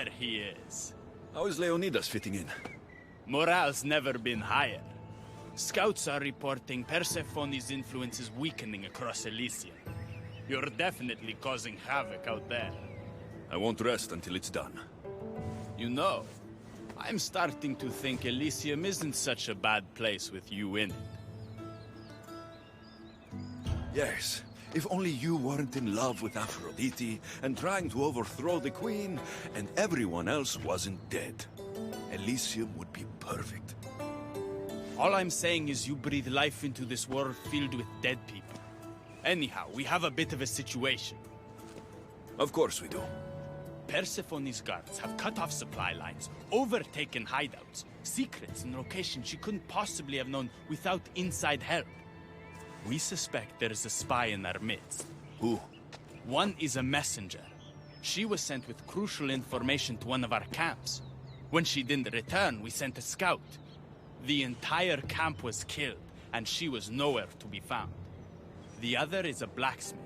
There he is. How is Leonidas fitting in? Morale's never been higher. Scouts are reporting Persephone's influence is weakening across Elysium. You're definitely causing havoc out there. I won't rest until it's done. You know, I'm starting to think Elysium isn't such a bad place with you in it. Yes, if only you weren't in love with Aphrodite and trying to overthrow the queen, and everyone else wasn't dead. Elysium would be perfect. All I'm saying is you breathe life into this world filled with dead people. Anyhow, we have a bit of a situation. Of course we do. Persephone's guards have cut off supply lines, overtaken hideouts, secrets and locations she couldn't possibly have known without inside help. We suspect there is a spy in our midst. Who? One is a messenger. She was sent with crucial information to one of our camps. When she didn't return, we sent a scout. The entire camp was killed, and she was nowhere to be found. The other is a blacksmith.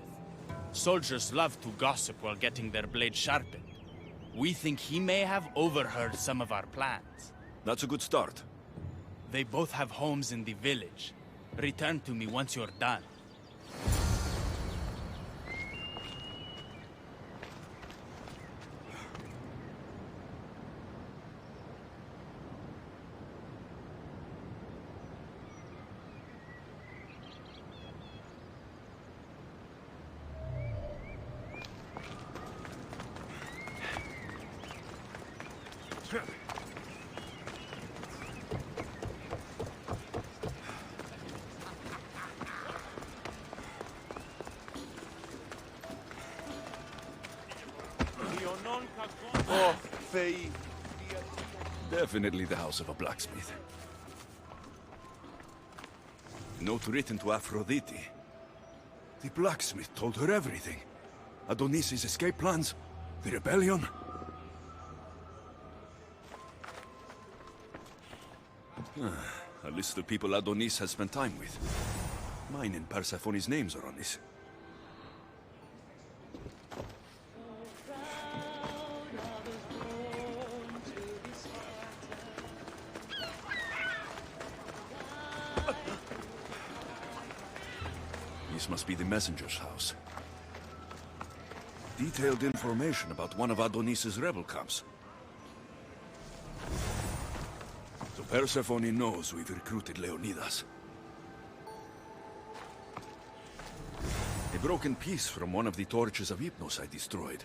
Soldiers love to gossip while getting their blades sharpened. We think he may have overheard some of our plans. That's a good start. They both have homes in the village. Return to me once you're done. Oh, Faye. Definitely the house of a blacksmith. Note written to Aphrodite. The blacksmith told her everything. Adonis's escape plans, the rebellion. A list of people Adonis has spent time with. Mine and Persephone's names are on this. This must be the messenger's house. Detailed information about one of Adonis's rebel camps. So Persephone knows we've recruited Leonidas. A broken piece from one of the torches of Hypnos I destroyed.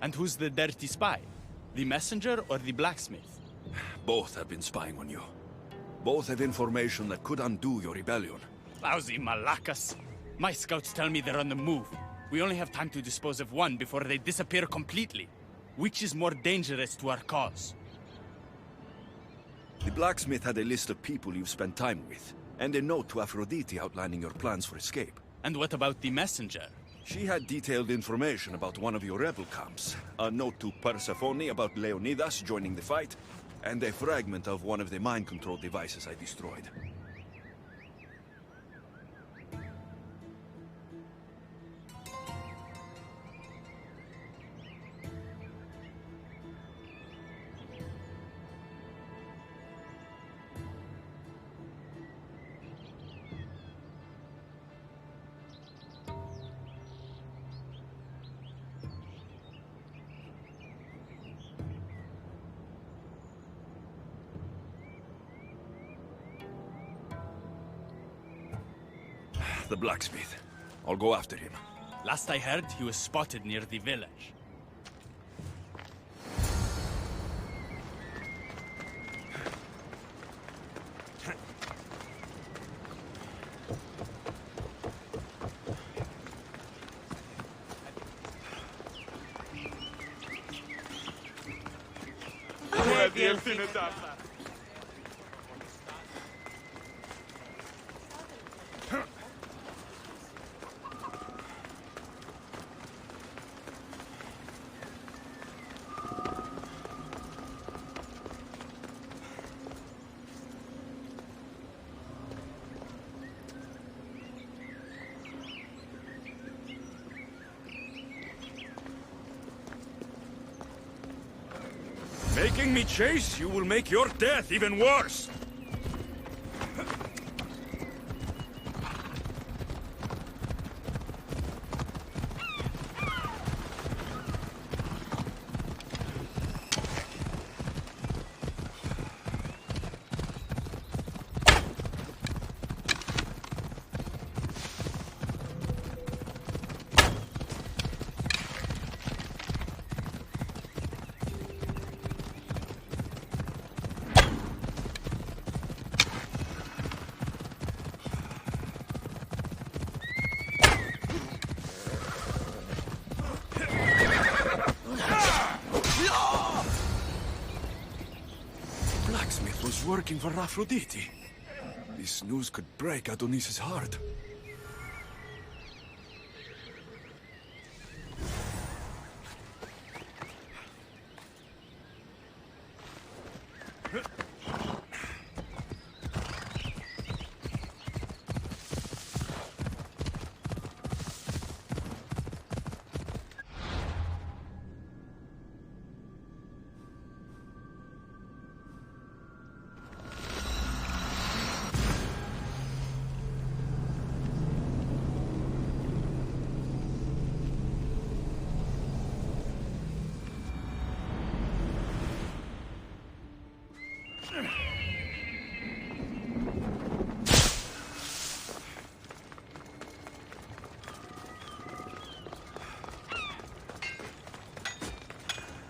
And who's the dirty spy? The messenger or the blacksmith? Both have been spying on you. Both have information that could undo your rebellion. Lousy malacas. My scouts tell me they're on the move. We only have time to dispose of one before they disappear completely. Which is more dangerous to our cause? The blacksmith had a list of people you've spent time with, and a note to Aphrodite outlining your plans for escape. And what about the messenger? She had detailed information about one of your rebel camps, a note to Persephone about Leonidas joining the fight, and a fragment of one of the mind control devices I destroyed. the blacksmith. I'll go after him. Last I heard, he was spotted near the village. Making me chase you will make your death even worse! Was working for Aphrodite. This news could break Adonis's heart.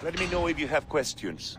Let me know if you have questions.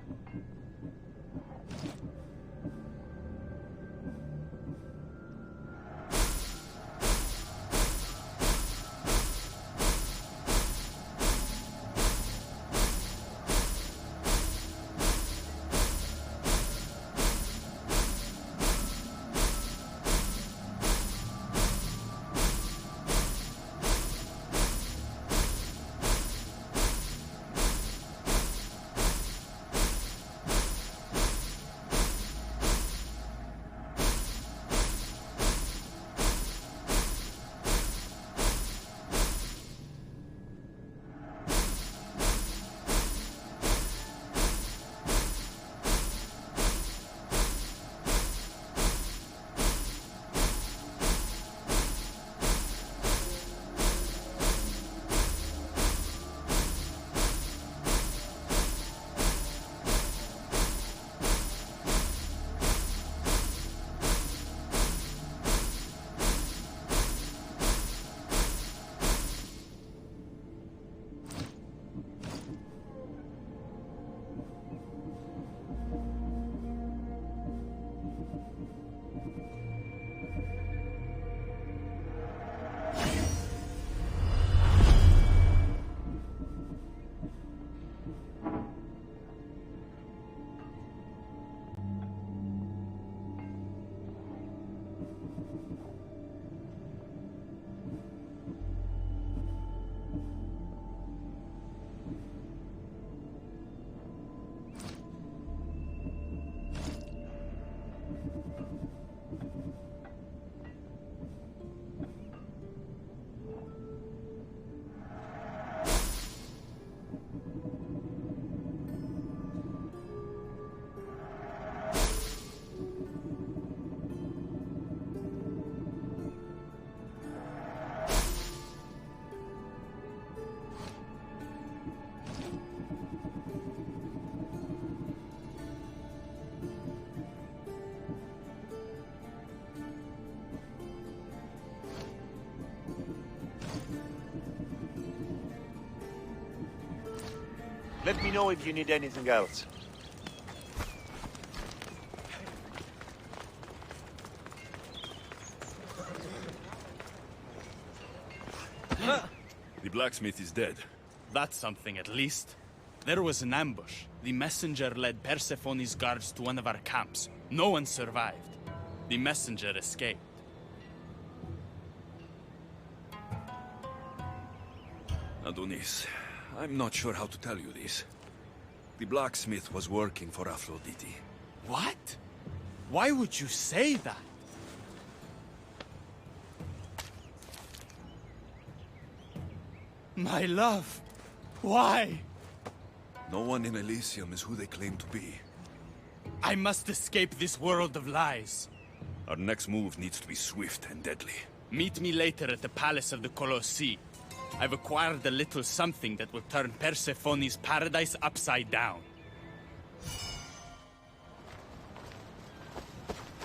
Let me know if you need anything else. The blacksmith is dead. That's something, at least. There was an ambush. The messenger led Persephone's guards to one of our camps. No one survived. The messenger escaped. Adonis, I'm not sure how to tell you this. The blacksmith was working for Aphrodite. What? Why would you say that? My love, why? No one in Elysium is who they claim to be. I must escape this world of lies. Our next move needs to be swift and deadly. Meet me later at the palace of the Colossi. I've acquired a little something that will turn Persephone's paradise upside down.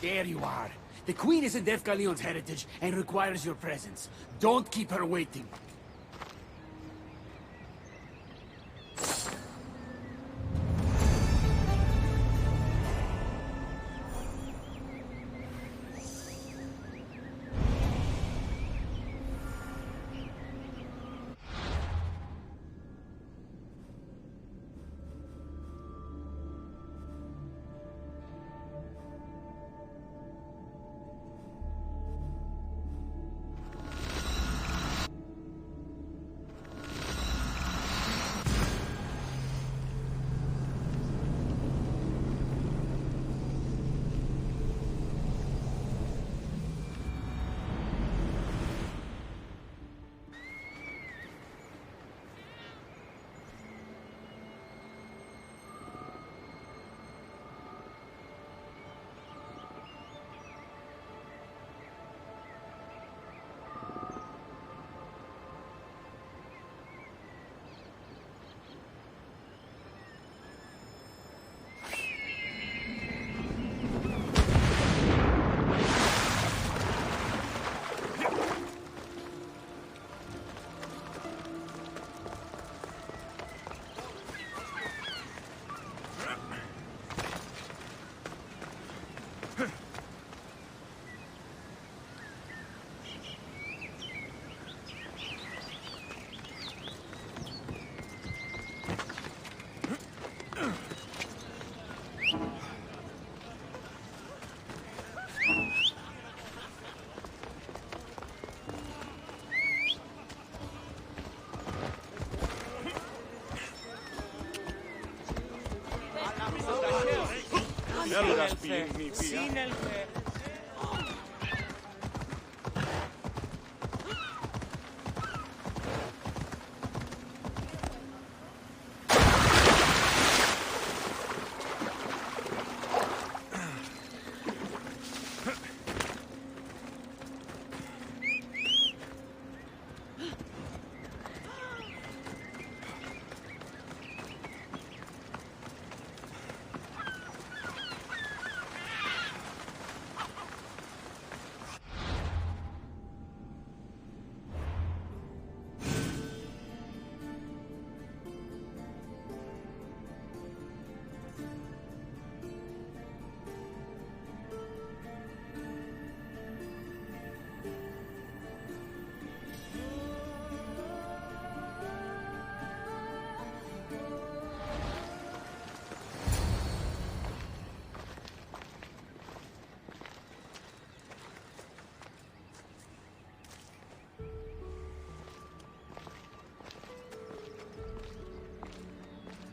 There you are. The Queen is in Defgalion's heritage and requires your presence. Don't keep her waiting. Sin el fe.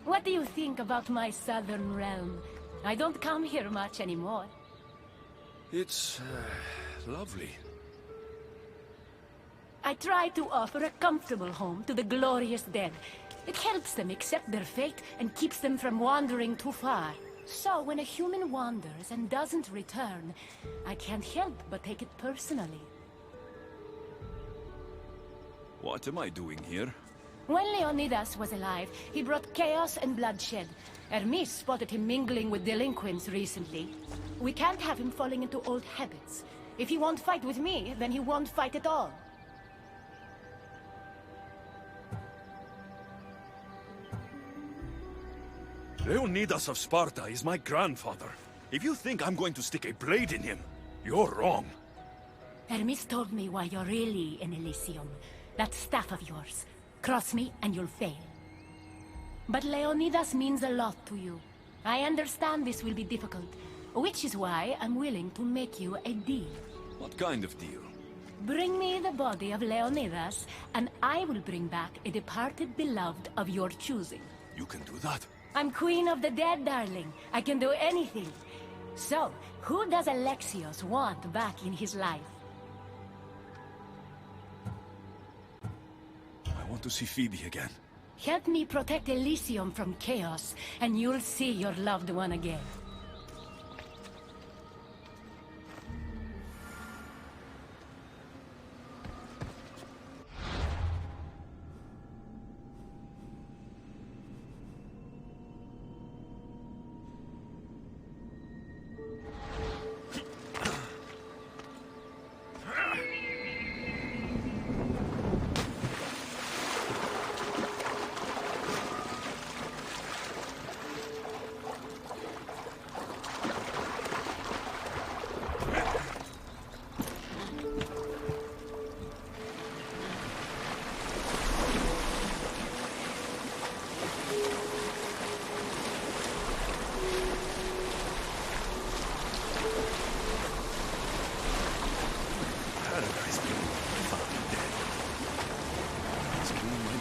What do you think about my southern realm? I don't come here much anymore. It's lovely. I try to offer a comfortable home to the glorious dead. It helps them accept their fate and keeps them from wandering too far. So when a human wanders and doesn't return, I can't help but take it personally. What am I doing here? When Leonidas was alive, he brought chaos and bloodshed. Hermes spotted him mingling with delinquents recently. We can't have him falling into old habits. If he won't fight with me, then he won't fight at all. Leonidas of Sparta is my grandfather. If you think I'm going to stick a blade in him, you're wrong. Hermes told me why you're really in Elysium. That staff of yours. Cross me and you'll fail. But Leonidas means a lot to you. I understand this will be difficult, which is why I'm willing to make you a deal. What kind of deal? Bring me the body of Leonidas, and I will bring back a departed beloved of your choosing. You can do that? I'm queen of the dead, darling. I can do anything. So, who does Alexios want back in his life? I want to see Phoebe again. Help me protect Elysium from chaos, and you'll see your loved one again.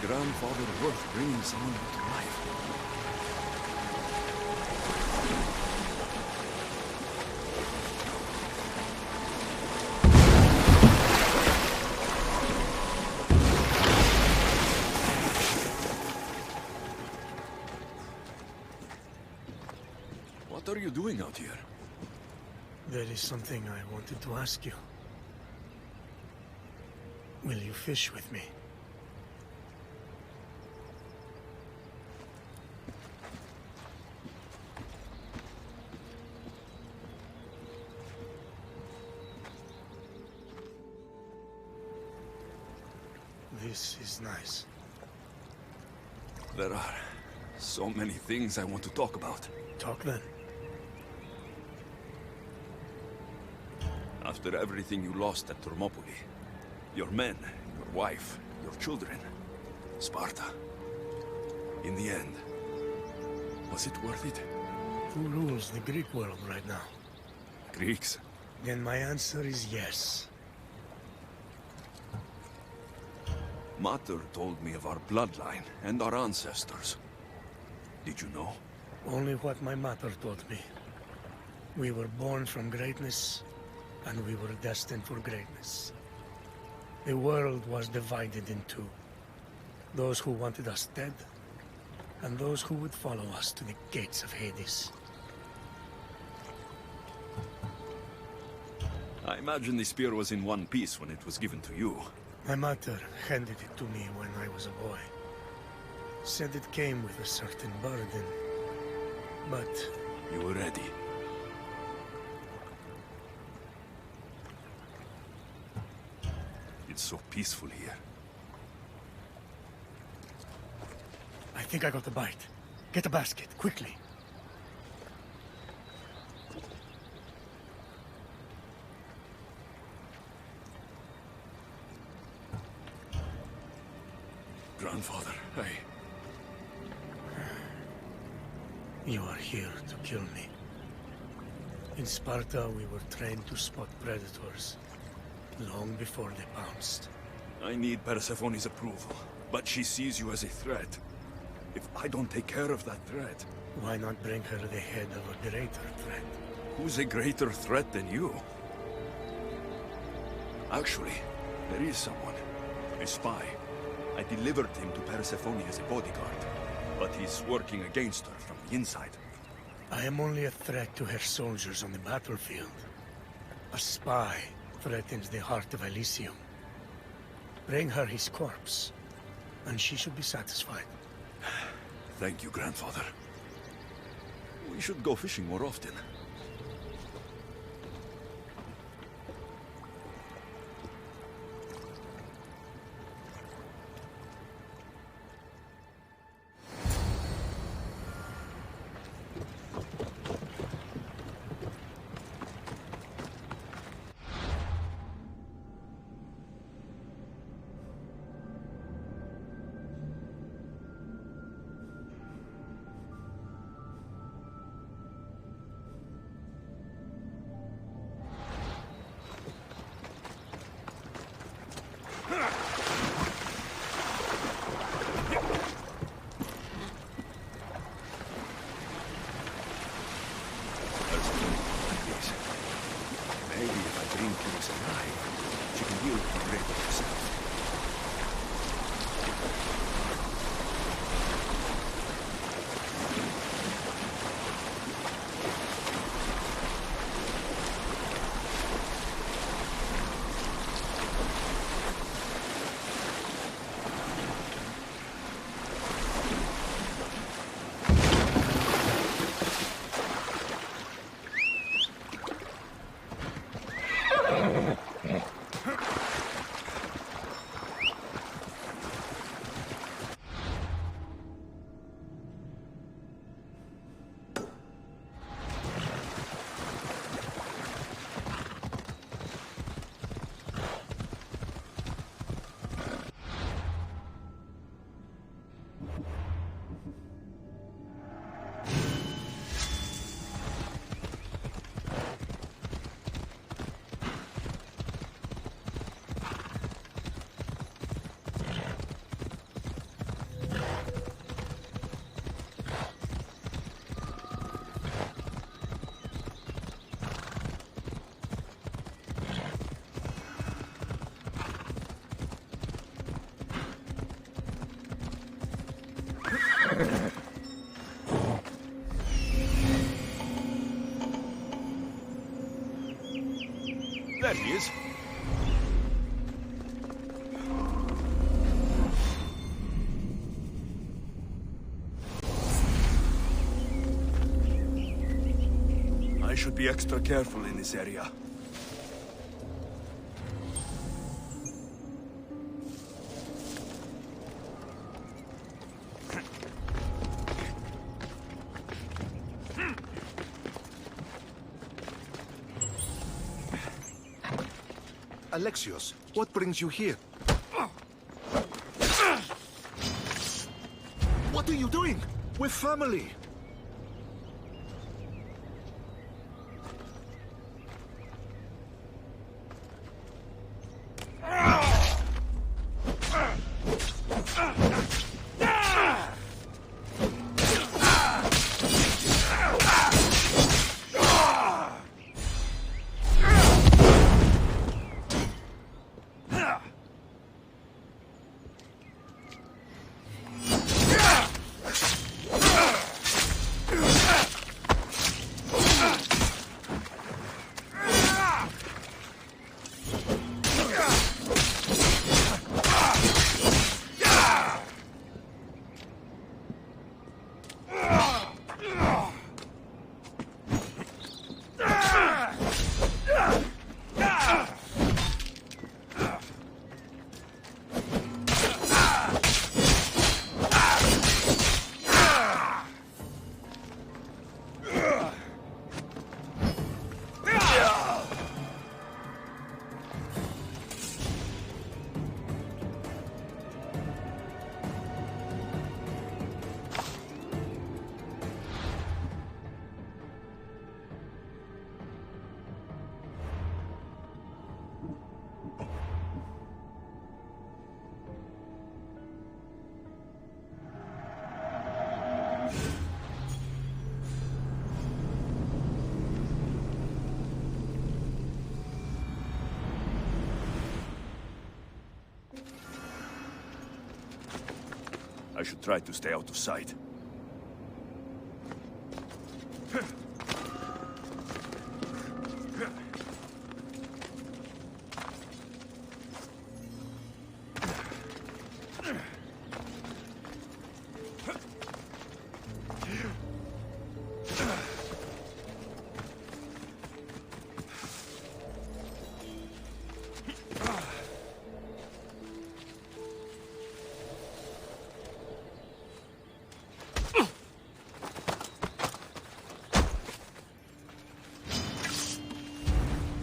Grandfather worth bringing someone to life. What are you doing out here? There is something I wanted to ask you. Will you fish with me? This is nice. There are so many things I want to talk about. Talk then. After everything you lost at Thermopylae, your men, your wife, your children, Sparta. In the end, was it worth it? Who rules the Greek world right now? Greeks? Then my answer is yes. Mater told me of our bloodline and our ancestors. Did you know? Only what my mother told me. We were born from greatness, and we were destined for greatness. The world was divided in two. Those who wanted us dead, and those who would follow us to the gates of Hades. I imagine the spear was in one piece when it was given to you. My mother handed it to me when I was a boy. Said it came with a certain burden, but... You were ready. It's so peaceful here. I think I got the bite. Get a basket, quickly. Grandfather, You are here to kill me. In Sparta, we were trained to spot predators, long before they pounced. I need Persephone's approval, but she sees you as a threat. If I don't take care of that threat... Why not bring her the head of a greater threat? Who's a greater threat than you? Actually, there is someone. A spy. I delivered him to Persephone as a bodyguard, but he's working against her from the inside. I am only a threat to her soldiers on the battlefield. A spy threatens the heart of Elysium. Bring her his corpse, and she should be satisfied. Thank you, grandfather. We should go fishing more often. painkillers alive, she can heal from Reaper herself. There he is. I should be extra careful in this area. Alexios, what brings you here? What are you doing? We're family! I should try to stay out of sight.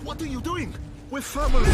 What are you doing? We're family!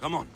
Come on.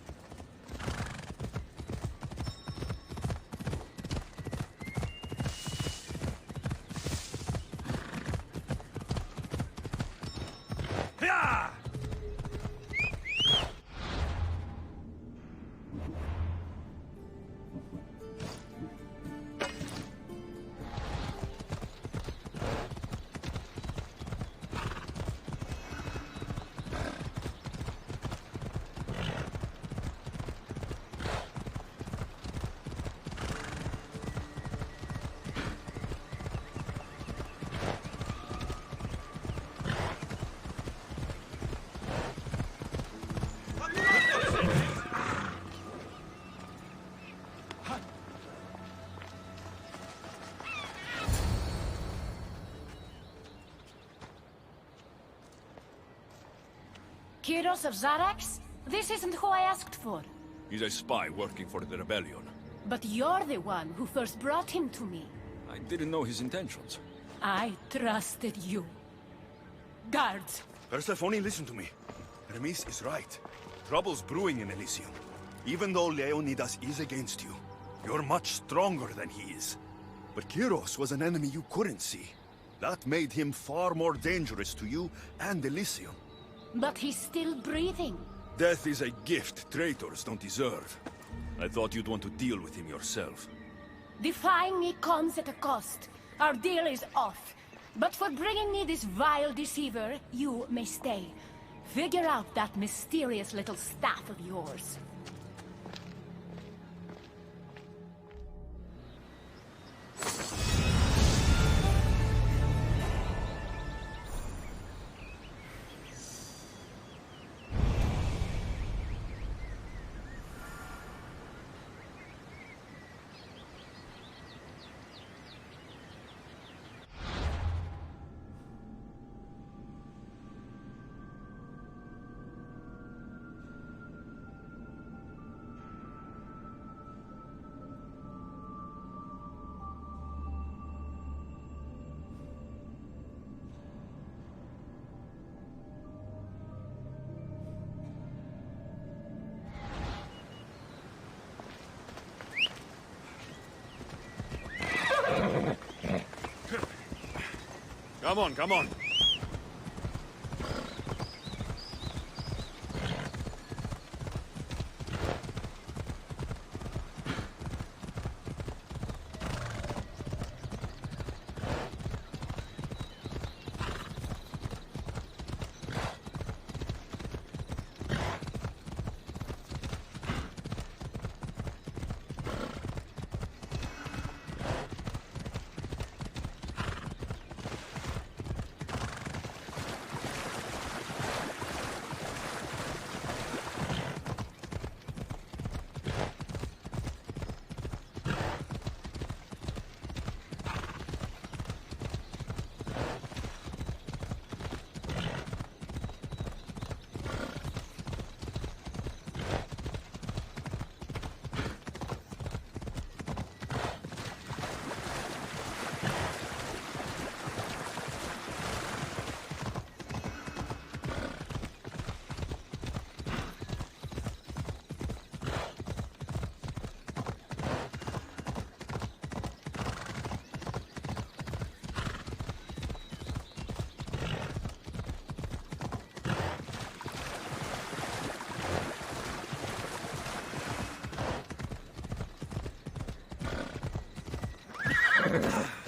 Kyros of Zarax? This isn't who I asked for. He's a spy working for the rebellion. But you're the one who first brought him to me. I didn't know his intentions. I trusted you. Guards! Persephone, listen to me. Hermes is right. Trouble's brewing in Elysium. Even though Leonidas is against you, you're much stronger than he is. But Kyros was an enemy you couldn't see. That made him far more dangerous to you and Elysium. But he's still breathing. Death is a gift traitors don't deserve. I thought you'd want to deal with him yourself. Defying me comes at a cost. Our deal is off. But for bringing me this vile deceiver, you may stay. Figure out that mysterious little staff of yours. Come on, come on.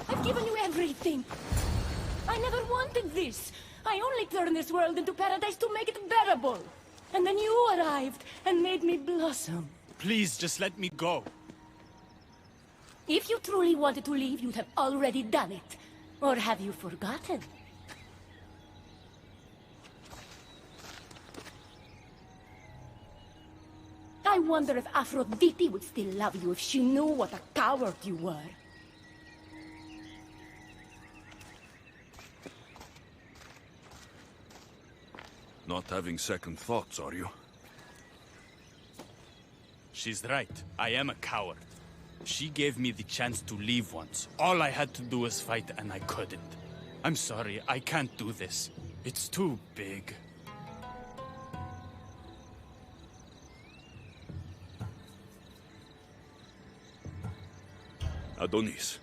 I've given you everything. I never wanted this. I only turned this world into paradise to make it bearable. And then you arrived and made me blossom. Please, just let me go. If you truly wanted to leave, you'd have already done it. Or have you forgotten? I wonder if Aphrodite would still love you if she knew what a coward you were. Not having second thoughts, are you? She's right. I am a coward. She gave me the chance to leave once. All I had to do was fight, and I couldn't. I'm sorry, I can't do this. It's too big. Adonis,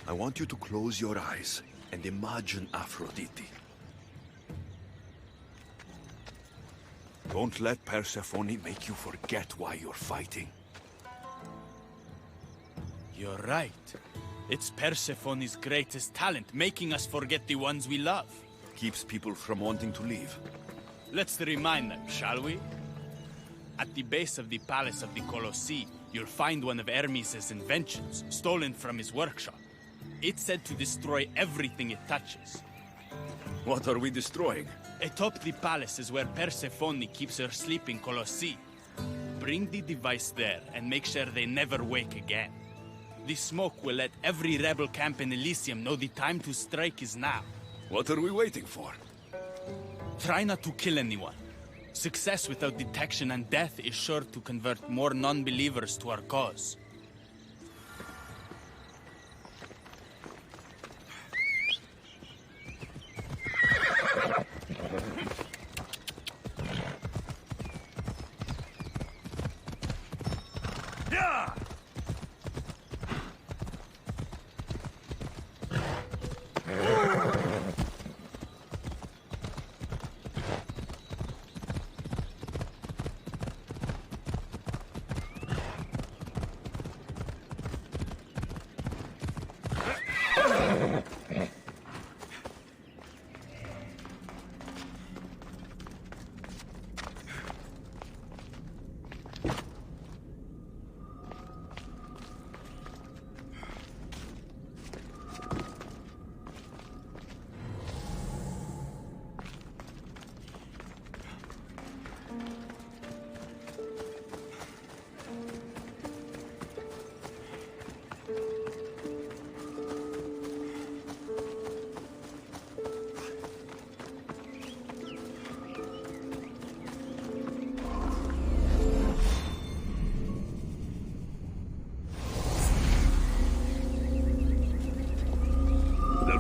I want you to close your eyes and imagine Aphrodite. Don't let Persephone make you forget why you're fighting. You're right. It's Persephone's greatest talent, making us forget the ones we love. Keeps people from wanting to leave. Let's remind them, shall we? At the base of the palace of the Colossi, you'll find one of Hermes' inventions, stolen from his workshop. It's said to destroy everything it touches. What are we destroying? Atop the palace is where Persephone keeps her sleeping Colossi. Bring the device there and make sure they never wake again. The smoke will let every rebel camp in Elysium know the time to strike is now. What are we waiting for? Try not to kill anyone. Success without detection and death is sure to convert more non-believers to our cause.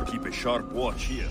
Keep a sharp watch here.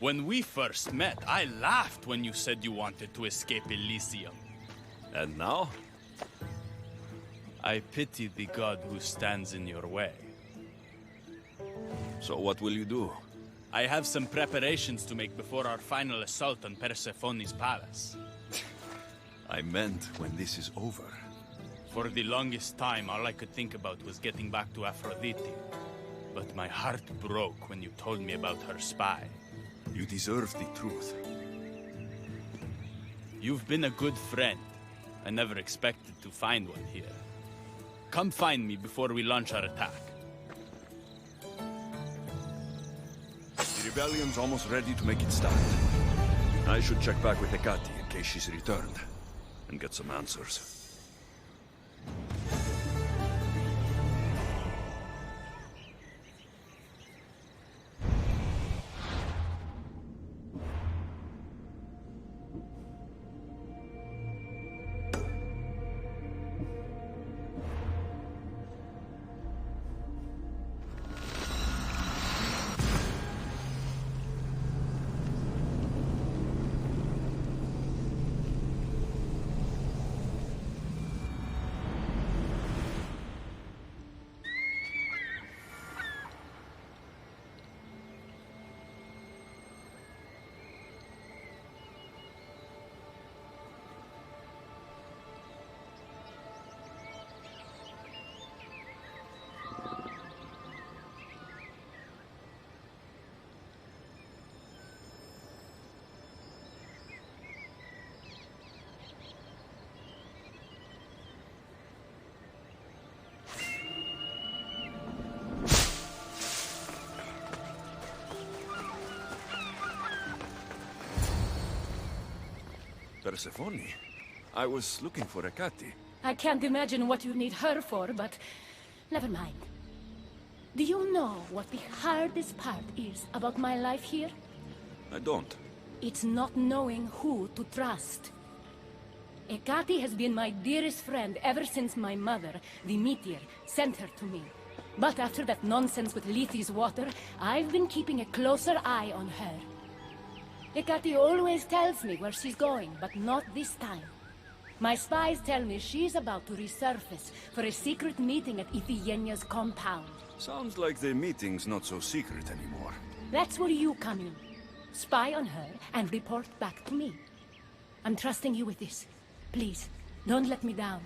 When we first met, I laughed when you said you wanted to escape Elysium. And now? I pity the god who stands in your way. So what will you do? I have some preparations to make before our final assault on Persephone's palace. I meant when this is over. For the longest time, all I could think about was getting back to Aphrodite. But my heart broke when you told me about her spy. You deserve the truth. You've been a good friend. I never expected to find one here. Come find me before we launch our attack. The rebellion's almost ready to make it start. I should check back with Hecate in case she's returned, and get some answers. Persephone? I was looking for Hecate. I can't imagine what you need her for, but never mind. Do you know what the hardest part is about my life here? I don't. It's not knowing who to trust. Hecate has been my dearest friend ever since my mother, the meteor, sent her to me. But after that nonsense with Lethe's water, I've been keeping a closer eye on her. Hecate always tells me where she's going, but not this time. My spies tell me she's about to resurface for a secret meeting at Iphigenia's compound. Sounds like the meeting's not so secret anymore. That's where you come in. Spy on her and report back to me. I'm trusting you with this. Please, don't let me down.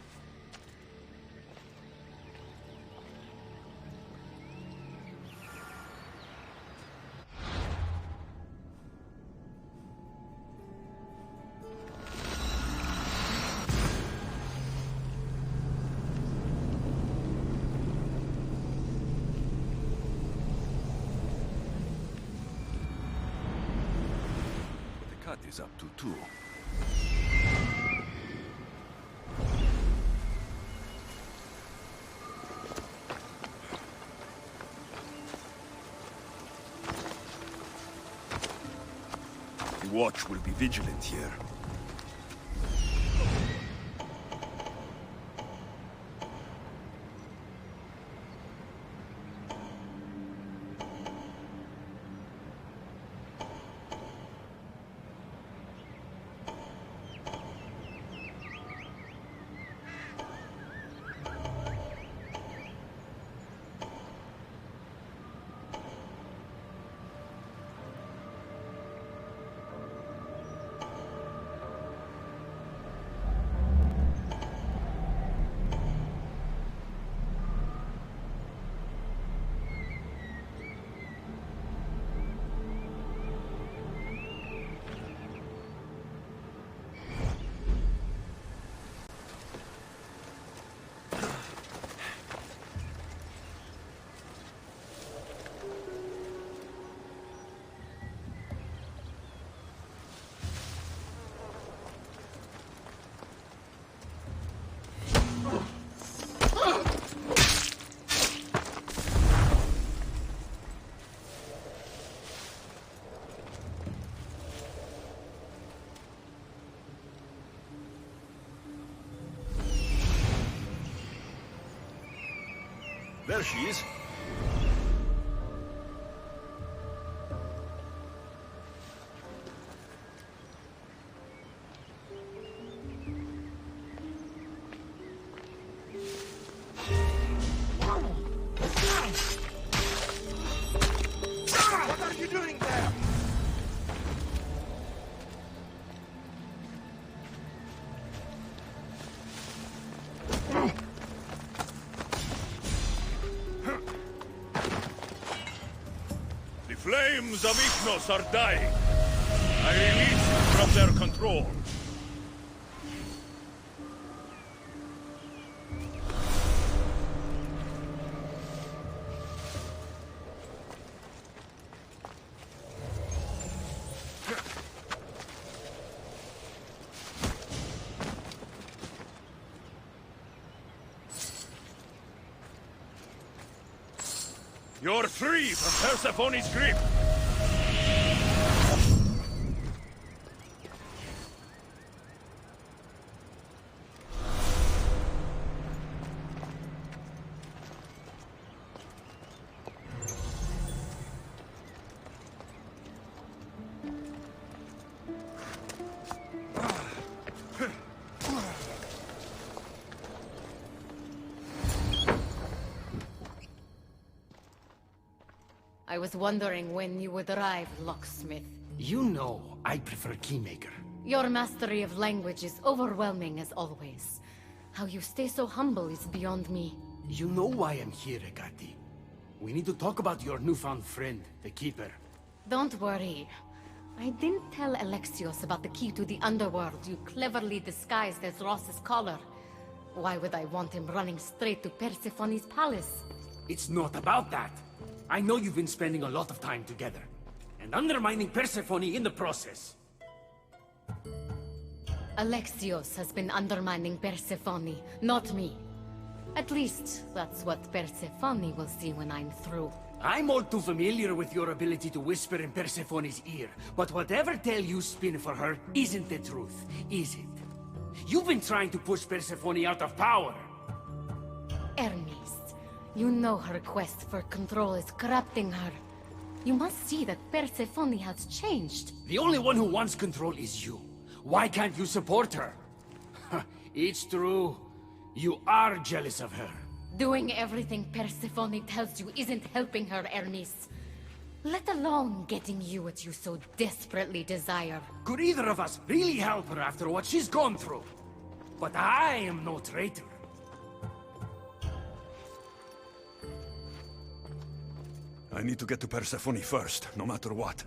Hecate's up to too. The watch will be vigilant here. There she is. flames of Ignos are dying. I release you from their control. You're free from Persephone's grip! I was wondering when you would arrive, locksmith. You know I prefer Keymaker. Your mastery of language is overwhelming as always. How you stay so humble is beyond me. You know why I'm here, Ekati. We need to talk about your newfound friend, the Keeper. Don't worry. I didn't tell Alexios about the key to the underworld you cleverly disguised as Ross's collar. Why would I want him running straight to Persephone's palace? It's not about that. I know you've been spending a lot of time together, and undermining Persephone in the process. Alexios has been undermining Persephone, not me. At least, that's what Persephone will see when I'm through. I'm all too familiar with your ability to whisper in Persephone's ear, but whatever tale you spin for her isn't the truth, is it? You've been trying to push Persephone out of power. Hermes, you know her quest for control is corrupting her. You must see that Persephone has changed. The only one who wants control is you. Why can't you support her? It's true. You are jealous of her. Doing everything Persephone tells you isn't helping her, Hermes. Let alone getting you what you so desperately desire. Could either of us really help her after what she's gone through? But I am no traitor. I need to get to Persephone first, no matter what.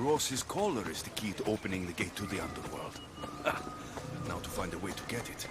Ross's collar is the key to opening the gate to the underworld. Now to find a way to get it.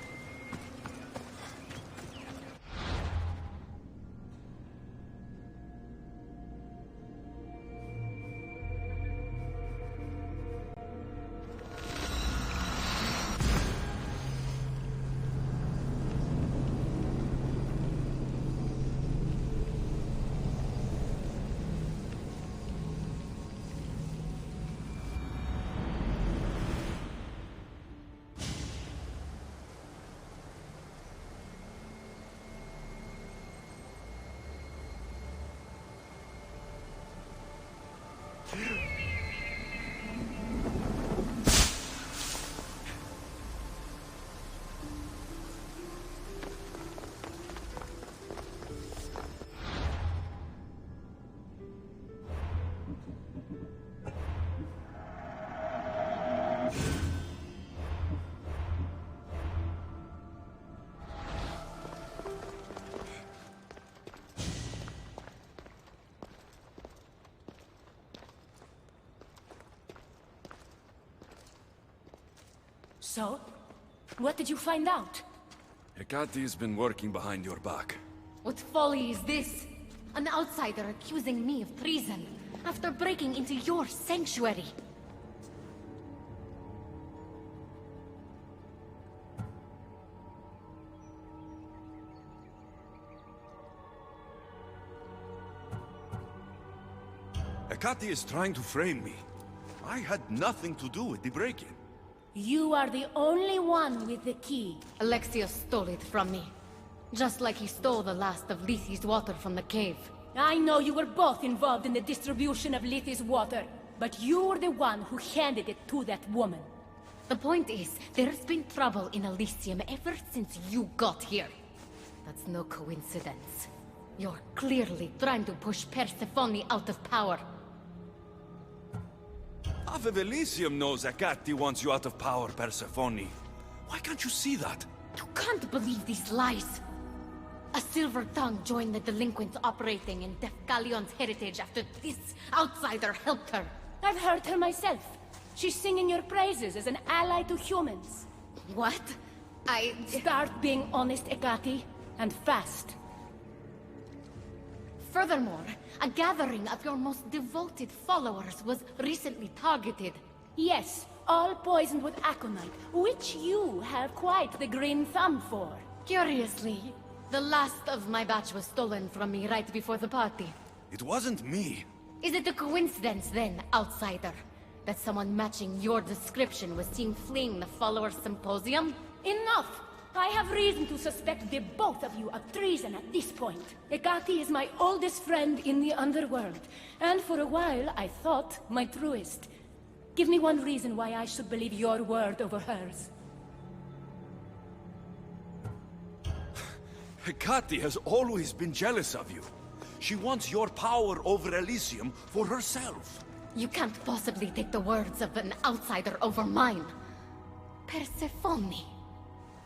So? What did you find out? Hecata's been working behind your back. What folly is this? An outsider accusing me of treason after breaking into your sanctuary. Hecate is trying to frame me. I I had nothing to do with the break-in. You are the only one with the key. Alexios stole it from me. Just like he stole the last of Lethi's water from the cave. I know you were both involved in the distribution of Lethi's water, but you were the one who handed it to that woman. The point is, there's been trouble in Elysium ever since you got here. That's no coincidence. You're clearly trying to push Persephone out of power. Half of Elysium knows Akati wants you out of power, Persephone. Why can't you see that? You can't believe these lies. A silver tongue joined the delinquents operating in Defcalion's heritage after this outsider helped her. I've heard her myself. She's singing your praises as an ally to humans. What? Start being honest, Ekati, and fast. Furthermore, a gathering of your most devoted followers was recently targeted. Yes, all poisoned with aconite, which you have quite the green thumb for. Curiously, the last of my batch was stolen from me right before the party. It wasn't me. Is it a coincidence then, outsider, that someone matching your description was seen fleeing the followers' symposium? Enough! I have reason to suspect the both of you of treason at this point. Ekati is my oldest friend in the underworld, and for a while I thought my truest. Give me one reason why I should believe your word over hers. Hecate has always been jealous of you. She wants your power over Elysium for herself. You can't possibly take the words of an outsider over mine. Persephone.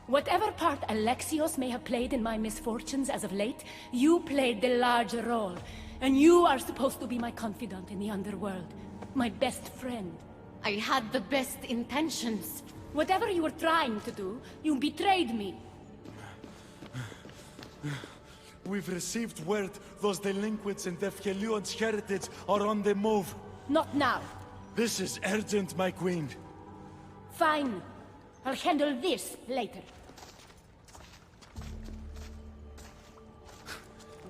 Whatever part Alexios may have played in my misfortunes as of late, you played the larger role. And you are supposed to be my confidant in the underworld. My best friend. I had the best intentions. Whatever you were trying to do, you betrayed me. We've received word those delinquents in Defkelion's heritage are on the move. Not now. This is urgent, my queen. Fine. I'll handle this later.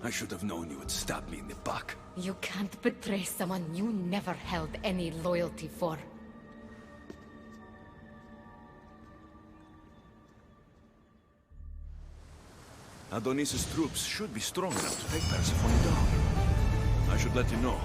I should have known you would stab me in the back. You can't betray someone you never held any loyalty for. Adonis' troops should be strong enough to take Persephone down. I should let you know.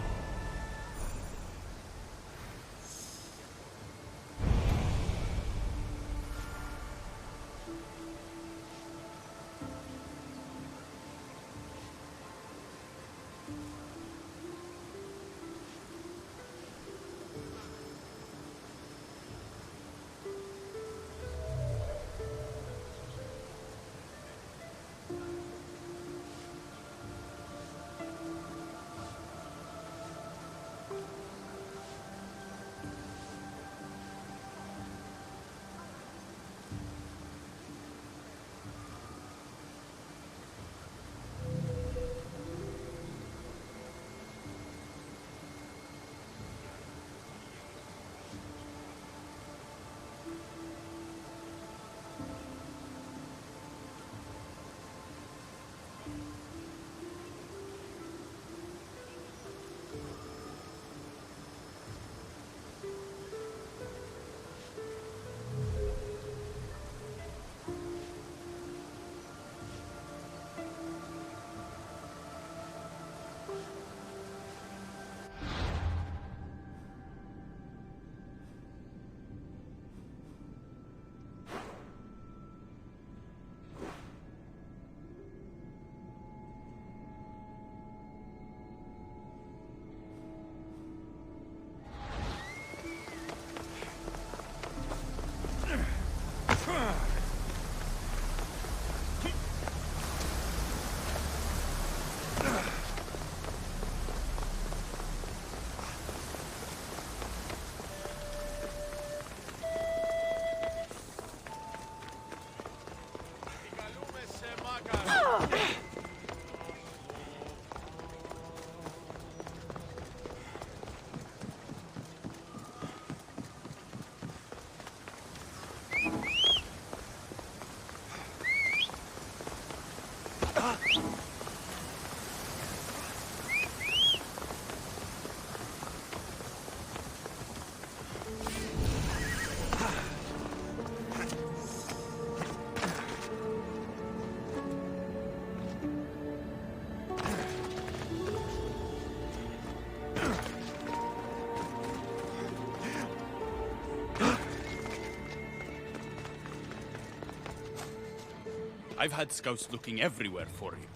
I've had scouts looking everywhere for you.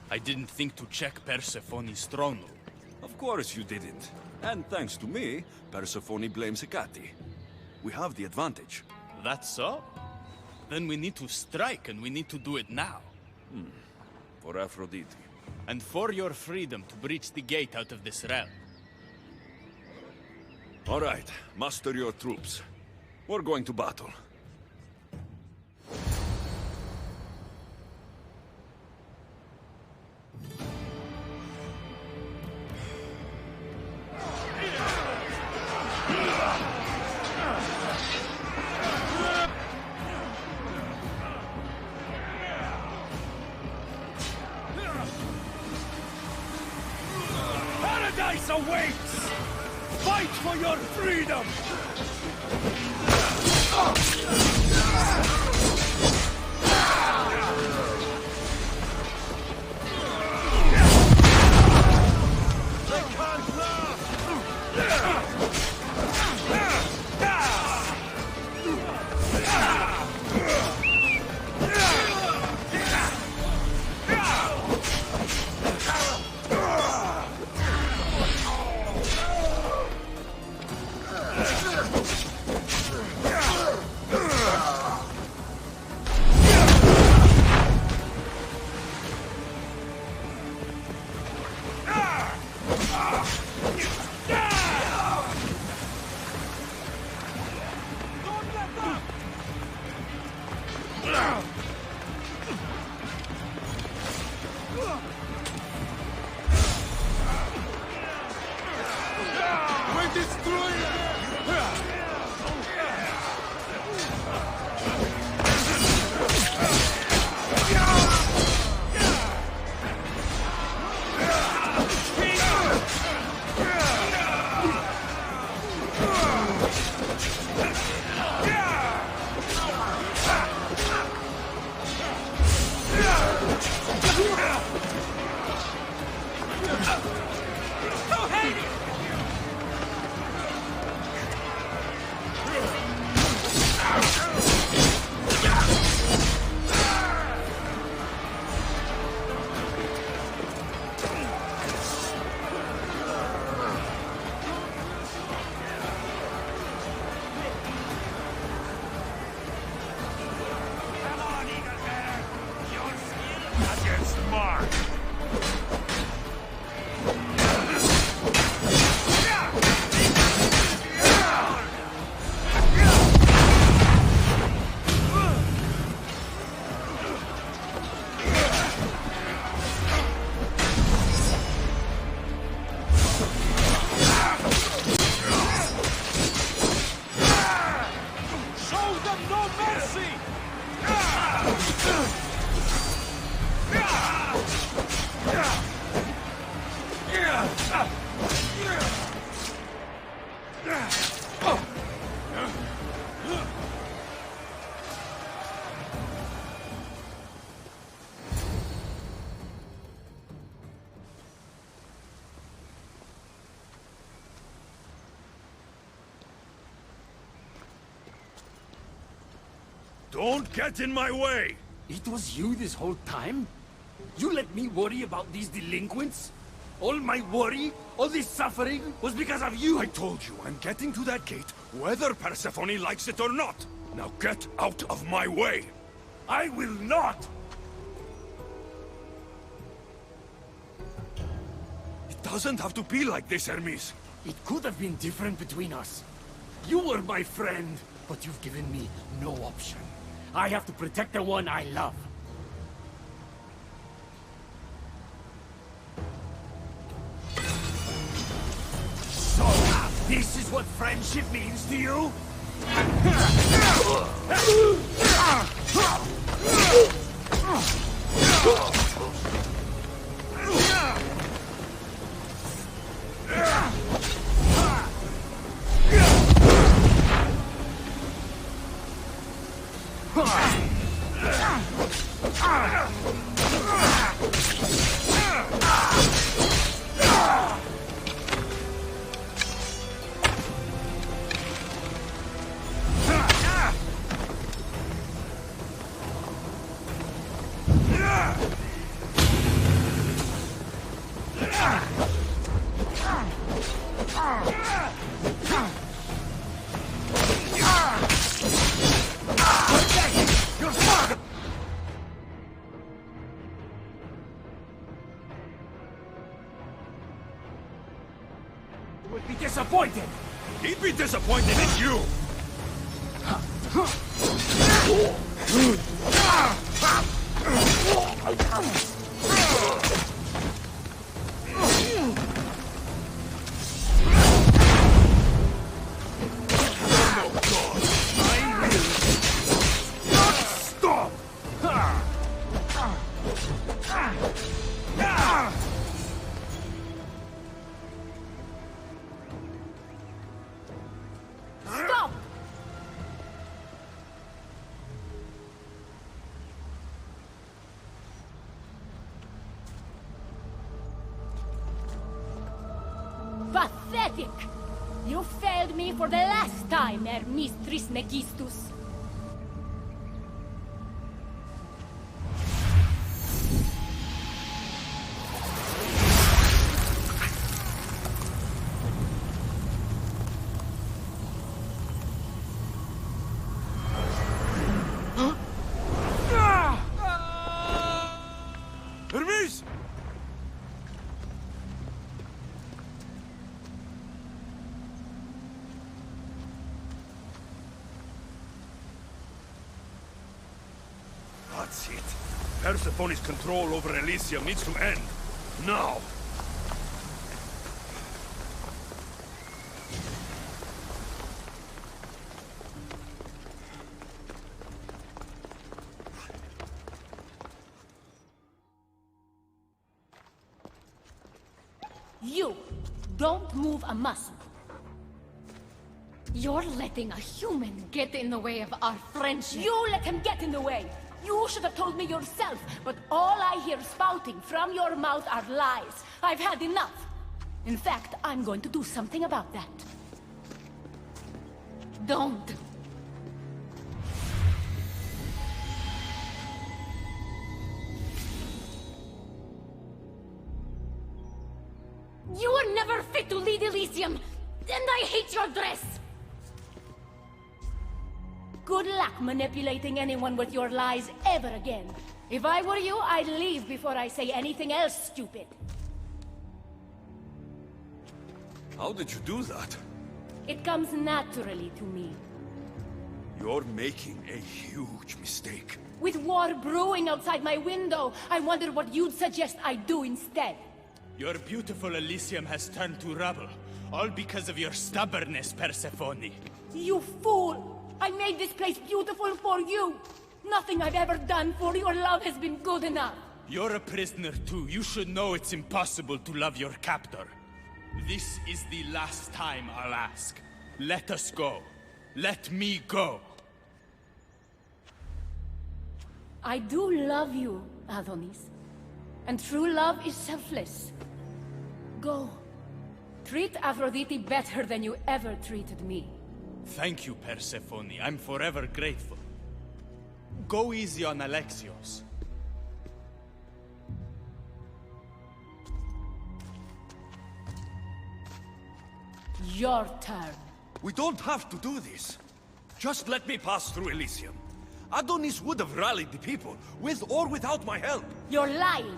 I didn't think to check Persephone's throne room. Of course you didn't. And thanks to me, Persephone blames Hecate. We have the advantage. That's so? Then we need to strike, and we need to do it now. For Aphrodite. And for your freedom to breach the gate out of this realm. All right, muster your troops. We're going to battle. Paradise awaits! Fight for your freedom! Don't get in my way! It was you this whole time? You let me worry about these delinquents? All my worry, all this suffering, was because of you! I told you, I'm getting to that gate, whether Persephone likes it or not! Now get out of my way! I will not! It doesn't have to be like this, Hermes! It could have been different between us. You were my friend, but you've given me no option. I have to protect the one I love. So, this is what friendship means to you? You would be disappointed! He'd be disappointed in you! Stop! Pathetic! You failed me for the last time, Hermes Trismegistus. Hermes! That's it. Persephone's control over Elysium needs to end. Now! You don't move a muscle. You're letting a human get in the way of our friendship. You let him get in the way. You should have told me yourself, but all I hear spouting from your mouth are lies. I've had enough. In fact, I'm going to do something about that. Don't. You were never fit to lead Elysium, and I hate your dress! Good luck manipulating anyone with your lies ever again. If I were you, I'd leave before I say anything else stupid. How did you do that? It comes naturally to me. You're making a huge mistake. With war brewing outside my window, I wonder what you'd suggest I do instead. Your beautiful Elysium has turned to rubble, all because of your stubbornness, Persephone. You fool! I made this place beautiful for you! Nothing I've ever done for your love has been good enough! You're a prisoner too. You should know it's impossible to love your captor. This is the last time I'll ask. Let us go. Let me go. I do love you, Adonis. And true love is selfless. Go. Treat Aphrodite better than you ever treated me. Thank you, Persephone. I'm forever grateful. Go easy on Alexios. Your turn. We don't have to do this. Just let me pass through Elysium. Adonis would have rallied the people, with or without my help. You're lying.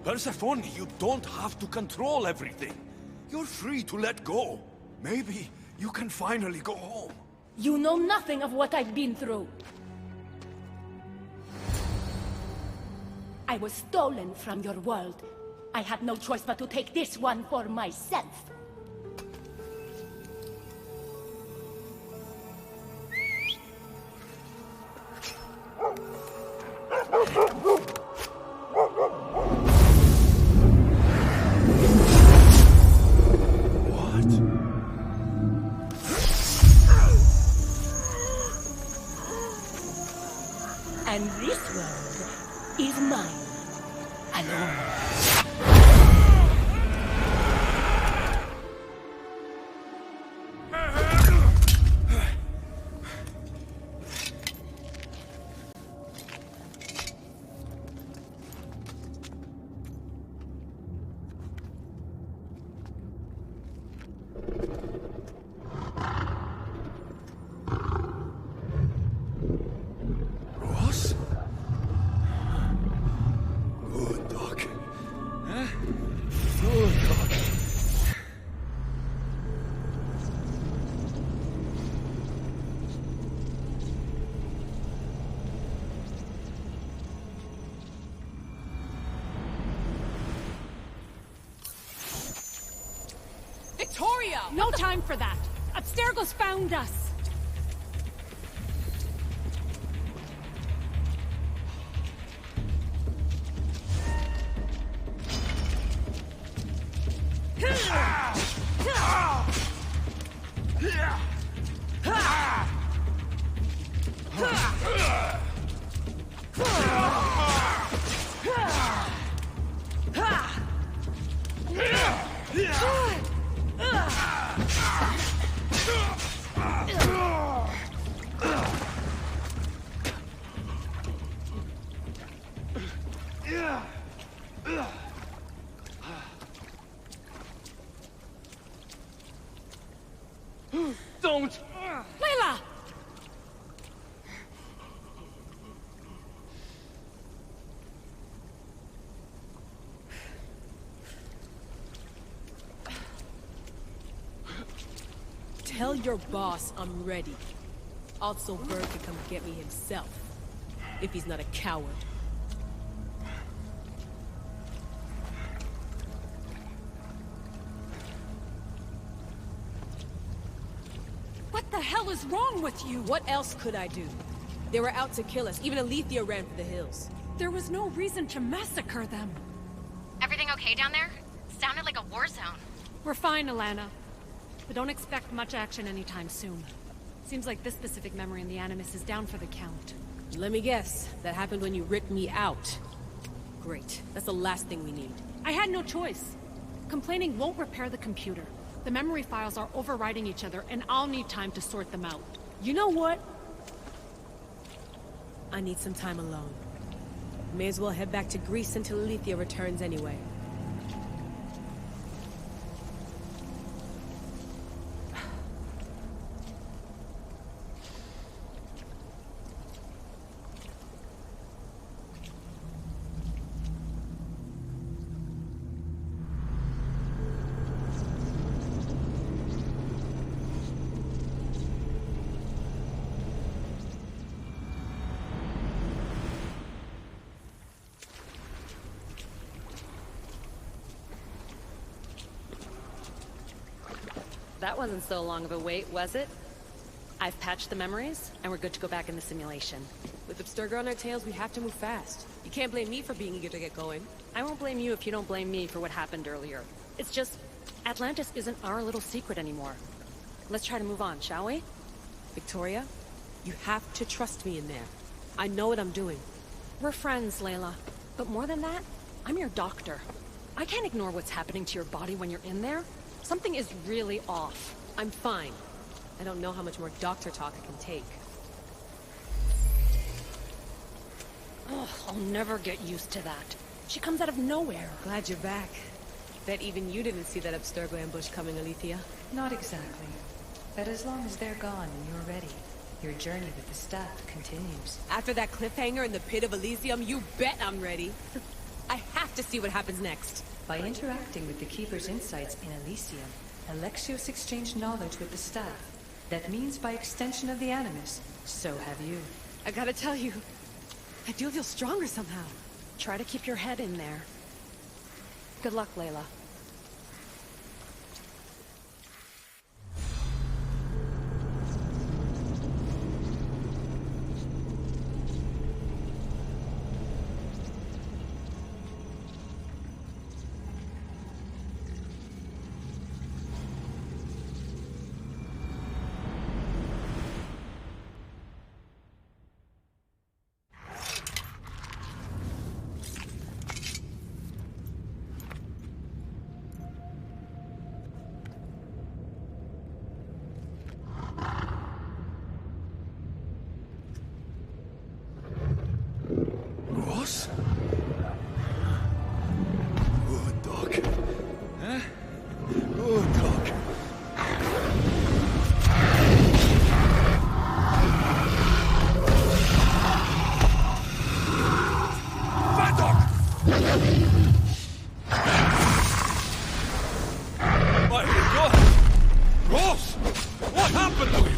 Persephone, you don't have to control everything. You're free to let go. Maybe you can finally go home. You know nothing of what I've been through. I was stolen from your world. I had no choice but to take this one for myself. And this world is mine, alone. No time for that! Abstergo's found us! Don't! Layla! Tell your boss I'm ready. Also, Bird can come get me himself. If he's not a coward. What the hell is wrong with you? What else could I do? They were out to kill us. Even Alethea ran for the hills. There was no reason to massacre them. Everything okay down there? Sounded like a war zone. We're fine, Alana. But don't expect much action anytime soon. Seems like this specific memory in the Animus is down for the count. Let me guess. That happened when you ripped me out. Great. That's the last thing we need. I had no choice. Complaining won't repair the computer. The memory files are overriding each other, and I'll need time to sort them out. You know what? I need some time alone. May as well head back to Greece until Alethea returns anyway. That wasn't so long of a wait, was it? I've patched the memories, and we're good to go back in the simulation. With Abstergo on our tails, we have to move fast. You can't blame me for being eager to get going. I won't blame you if you don't blame me for what happened earlier. It's just, Atlantis isn't our little secret anymore. Let's try to move on, shall we? Victoria, you have to trust me in there. I know what I'm doing. We're friends, Layla. But more than that, I'm your doctor. I can't ignore what's happening to your body when you're in there. Something is really off. I'm fine. I don't know how much more doctor talk I can take. Ugh, I'll never get used to that. She comes out of nowhere. Glad you're back. Bet even you didn't see that Abstergo ambush coming, Alethea. Not exactly. But as long as they're gone and you're ready, your journey with the staff continues. After that cliffhanger in the pit of Elysium, you bet I'm ready. I have to see what happens next. By interacting with the Keeper's insights in Elysium, Alexios exchanged knowledge with the staff. That means by extension of the Animus, so have you. I gotta tell you, I do feel stronger somehow. Try to keep your head in there. Good luck, Layla. Ross? Good dog. Huh? Good dog. Bad dog! My God! Ross! What happened to you?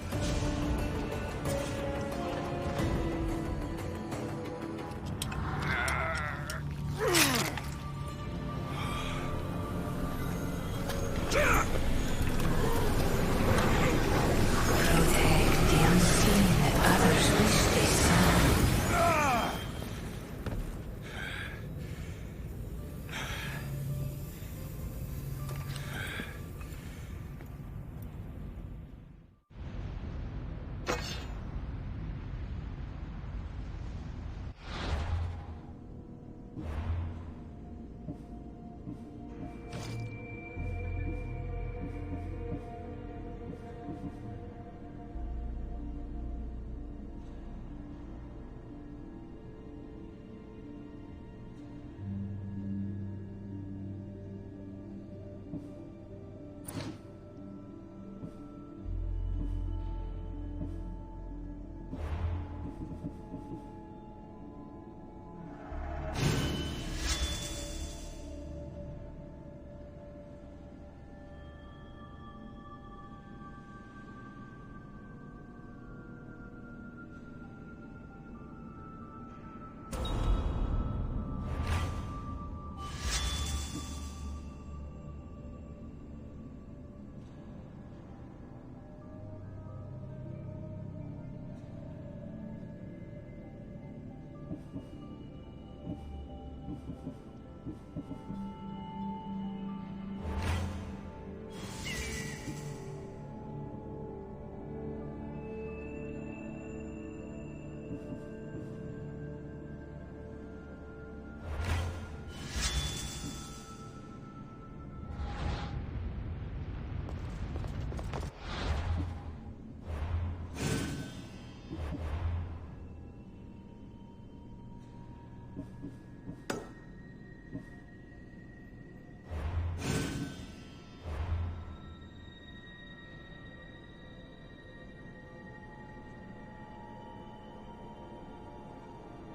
Thank you.